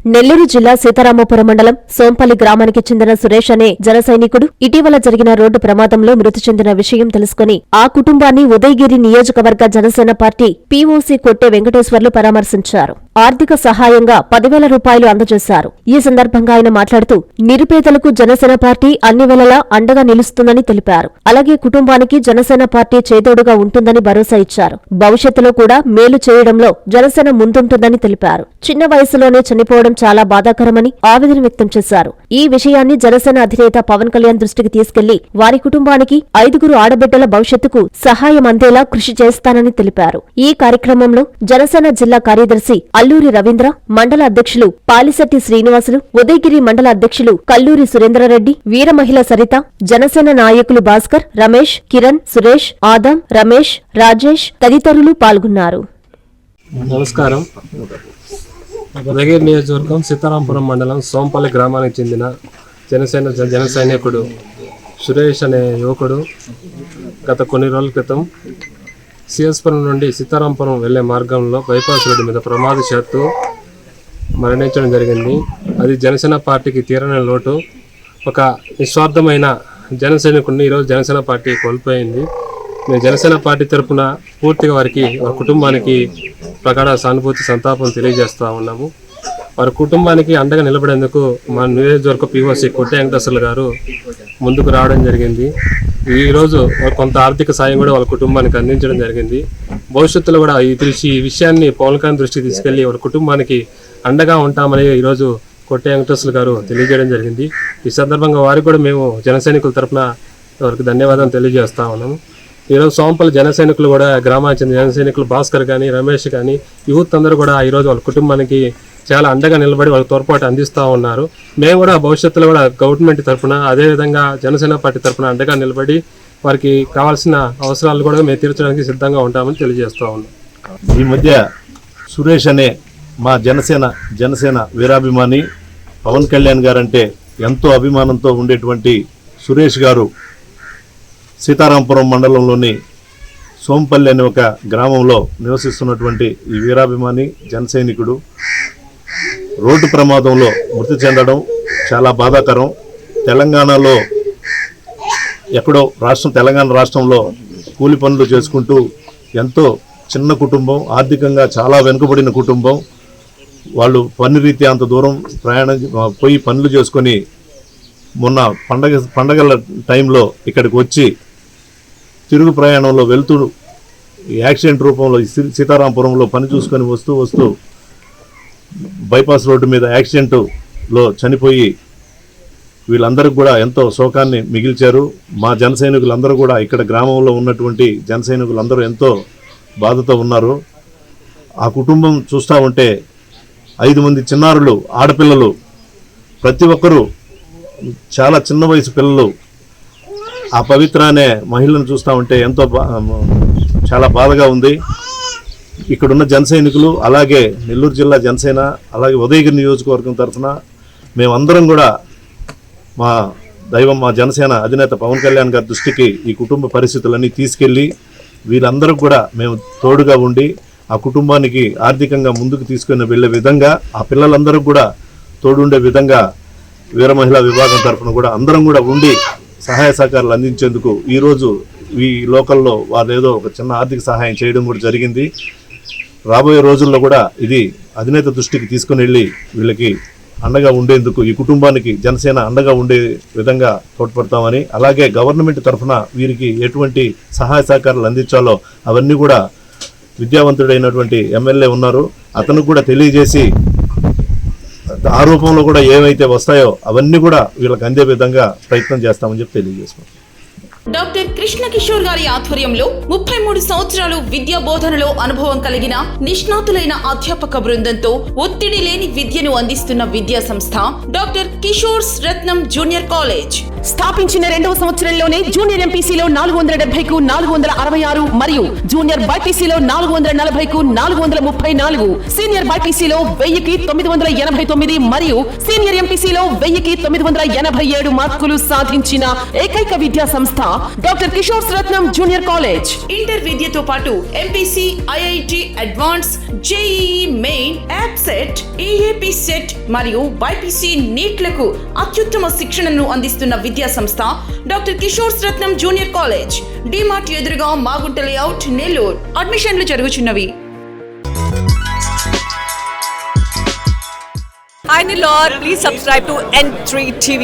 నెల్లూరు జిల్లా సీతారామపురం మండలం సోంపల్లి గ్రామానికి చెందిన సురేష్ అనే జన సైనికుడు ఇటీవల జరిగిన రోడ్డు ప్రమాదంలో మృతి చెందిన విషయం తెలుసుకుని ఆ కుటుంబాన్ని ఉదయగిరి నియోజకవర్గ జనసేన పార్టీ పీఓసీ కొట్టే వెంకటేశ్వర్లు పరామర్శించారు. ఆర్థిక సహాయంగా 10,000 రూపాయలు అందజేశారు. ఈ సందర్భంగా ఆయన మాట్లాడుతూ నిరుపేదలకు జనసేన పార్టీ అన్ని వేళలా అండగా నిలుస్తుందని తెలిపారు. అలాగే కుటుంబానికి జనసేన పార్టీ చేదోడుగా ఉంటుందని భరోసా ఇచ్చారు. భవిష్యత్తులో కూడా మేలు చేయడంలో జనసేన ముందుంటుందని తెలిపారు. చిన్న వయసులోనే చనిపోవడం చాలా బాధాకరమని ఆవేదన వ్యక్తం చేశారు. ఈ విషయాన్ని జనసేన అధినేత పవన్ కళ్యాణ్ దృష్టికి తీసుకెళ్లి వారి కుటుంబానికి 5 ఆడబిడ్డల భవిష్యత్తుకు సహాయం అందేలా కృషి చేస్తానని తెలిపారు. ఈ కార్యక్రమంలో జనసేన జిల్లా కార్యదర్శి అల్లూరి రవీంద్ర, మండల అధ్యక్షులు పాలిశెట్టి శ్రీనివాసులు, ఉదయగిరి మండల అధ్యక్షులు కల్లూరి సురేంద్రరెడ్డి, వీర మహిళ సరిత, జనసేన నాయకులు భాస్కర్, రమేష్, కిరణ్, సురేష్, ఆదం, రమేష్, రాజేష్ తదితరులు పాల్గొన్నారు. నమస్కారం. ఉదయగిరి నియోజకవర్గం సీతారామపురం మండలం సోంపల్లి గ్రామానికి చెందిన జన సైనికుడు సురేష్ అనే యువకుడు గత కొన్ని రోజుల క్రితం సిఎస్పురం నుండి సీతారామపురం వెళ్లే మార్గంలో బైపాస్ రోడ్డు మీద ప్రమాదశాత్తు మరణించడం జరిగింది. అది జనసేన పార్టీకి తీరని లోటు. ఒక నిస్వార్థమైన జన సైనికుడిని ఈరోజు జనసేన పార్టీ కోల్పోయింది. మేము జనసేన పార్టీ తరఫున పూర్తిగా వారి కుటుంబానికి ప్రగాఢ సానుభూతి సంతాపం తెలియజేస్తూ ఉన్నాము. వారి కుటుంబానికి అండగా నిలబడేందుకు మా నియోజకవర్గ పీఓసీ కొట్టే వెంకటేశ్వర్లు గారు ముందుకు రావడం జరిగింది. ఈరోజు కొంత ఆర్థిక సాయం కూడా వాళ్ళ కుటుంబానికి అందించడం జరిగింది. భవిష్యత్తులో కూడా ఈ విషయాన్ని పవన్ కళ్యాణ్ దృష్టికి తీసుకెళ్లి వాళ్ళ కుటుంబానికి అండగా ఉంటామని ఈరోజు కొట్టే వెంకటేశ్వర్లు గారు తెలియజేయడం జరిగింది. ఈ సందర్భంగా వారికి కూడా మేము జన సైనికుల తరఫున వారికి ధన్యవాదాలు తెలియజేస్తా ఉన్నాము. ఈరోజు సోంపల్లి జన సైనికులు కూడా గ్రామానికి చెందిన జన సైనికులు భాస్కర్ కానీ, రమేష్ కానీ, యూత్ అందరూ కూడా ఈరోజు వాళ్ళ కుటుంబానికి చాలా అండగా నిలబడి వాళ్ళకి తోడ్పాటు అందిస్తూ ఉన్నారు. మేము కూడా భవిష్యత్తులో కూడా గవర్నమెంట్ తరఫున అదేవిధంగా జనసేన పార్టీ తరఫున అండగా నిలబడి వారికి కావాల్సిన అవసరాలు కూడా మేము తీర్చడానికి సిద్ధంగా ఉంటామని తెలియజేస్తూ ఉన్నాం. ఈ మధ్య సురేష్ అనే మా జనసేన వీరాభిమాని పవన్ కళ్యాణ్ గారంటే ఎంతో అభిమానంతో ఉండేటువంటి సురేష్ గారు సీతారామపురం మండలంలోని సోంపల్లి అనే ఒక గ్రామంలో నివసిస్తున్నటువంటి ఈ వీరాభిమాని జన సైనికుడు రోడ్డు ప్రమాదంలో మృతి చెందడం చాలా బాధాకరం. తెలంగాణలో ఎక్కడో తెలంగాణ రాష్ట్రంలో కూలి పనులు చేసుకుంటూ ఎంతో చిన్న కుటుంబం, ఆర్థికంగా చాలా వెనుకబడిన కుటుంబం. వాళ్ళు పని రీత్యా అంత దూరం పోయి పనులు చేసుకొని మొన్న పండగల టైంలో ఇక్కడికి వచ్చి తిరుగు ప్రయాణంలో వెళ్తూ యాక్సిడెంట్ రూపంలో సీతారామపురంలో పని చూసుకొని వస్తూ బైపాస్ రోడ్డు మీద యాక్సిడెంట్లో చనిపోయి వీళ్ళందరికీ కూడా ఎంతో శోకాన్ని మిగిల్చారు. మా జన సైనికులందరూ కూడా ఇక్కడ గ్రామంలో ఉన్నటువంటి జన సైనికులందరూ ఎంతో బాధతో ఉన్నారు. ఆ కుటుంబం చూస్తూ ఉంటే 5 మంది చిన్నారులు, ఆడపిల్లలు, ప్రతి ఒక్కరూ చాలా చిన్న వయసు పిల్లలు. ఆ పవిత్ర అనే మహిళను చూస్తూ ఉంటే ఎంతో చాలా బాధగా ఉంది. ఇక్కడున్న జన సైనికులు, అలాగే నెల్లూరు జిల్లా జనసేన, అలాగే ఉదయగిరి నియోజకవర్గం తరఫున మేమందరం కూడా మా జనసేన అధినేత పవన్ కళ్యాణ్ గారి దృష్టికి ఈ కుటుంబ పరిస్థితులన్నీ తీసుకెళ్ళి వీళ్ళందరూ కూడా మేము తోడుగా ఉండి ఆ కుటుంబానికి ఆర్థికంగా ముందుకు తీసుకుని వెళ్ళే విధంగా, ఆ పిల్లలందరూ కూడా తోడుండే విధంగా వీర మహిళా విభాగం తరఫున కూడా అందరం కూడా ఉండి సహాయ సహకారాలు అందించేందుకు ఈరోజు ఈ లోకల్లో వాళ్ళు ఏదో ఒక చిన్న ఆర్థిక సహాయం చేయడం కూడా జరిగింది. రాబోయే రోజుల్లో కూడా ఇది అధినేత దృష్టికి తీసుకుని వెళ్ళి వీళ్ళకి అండగా ఉండేందుకు, ఈ కుటుంబానికి జనసేన అండగా ఉండే విధంగా తోడ్పడతామని, అలాగే గవర్నమెంట్ తరఫున వీరికి ఎటువంటి సహాయ సహకారాలు అందించాలో అవన్నీ కూడా విద్యావంతుడైనటువంటి ఎమ్మెల్యే ఉన్నారు, అతను కూడా తెలియజేసి ఆ రూపంలో కూడా ఏవైతే వస్తాయో అవన్నీ కూడా వీళ్ళకి అందే విధంగా ప్రయత్నం చేస్తామని చెప్పి తెలియజేసుకుంటాం. డాక్టర్ కృష్ణ కిషోర్ గారి ఆధ్వర్యంలో 33 సంవత్సరాలు విద్యా బోధనలో అనుభవం కలిగిన నిష్ణాతులైన అధ్యాపక బృందంతో ఒత్తిడి లేని విద్యను అందిస్తున్న విద్యా సంస్థ డాక్టర్ కిషోర్స్ రత్నం జూనియర్ కాలేజ్. స్థాపించిన 2వ సంవత్సరంలోనే జూనియర్ ఎంపీసీలో 470కు 466 మరియు జూనియర్ బైపీసీలో 440కు 434, సీనియర్ బైపీసీలో 1000కి 989 మరియు సీనియర్ ఎంపీసీలో 1000కి 987 మార్కులు సాధించిన ఏకైక విద్యా సంస్థ డాక్టర్ కిషోర్ రత్నం జూనియర్ కాలేజ్. ఇంటర్ విద్యతో పాటు MPC, IIT advance, JEE main, app set, EAP set మరియు బైపీసీ నీట్లకు అత్యుత్తమ శిక్షణను అందిస్తున్న విద్యా సంస్థ డాక్టర్ కిషోర్ రత్నం జూనియర్ కాలేజ్. డిమార్ట్ ఎదురుగా మాగుంట లేఅవుట్, నెల్లూరు. అడ్మిషన్లు జరుగుచున్నవి. Hi Nilor, please subscribe to N3 TV.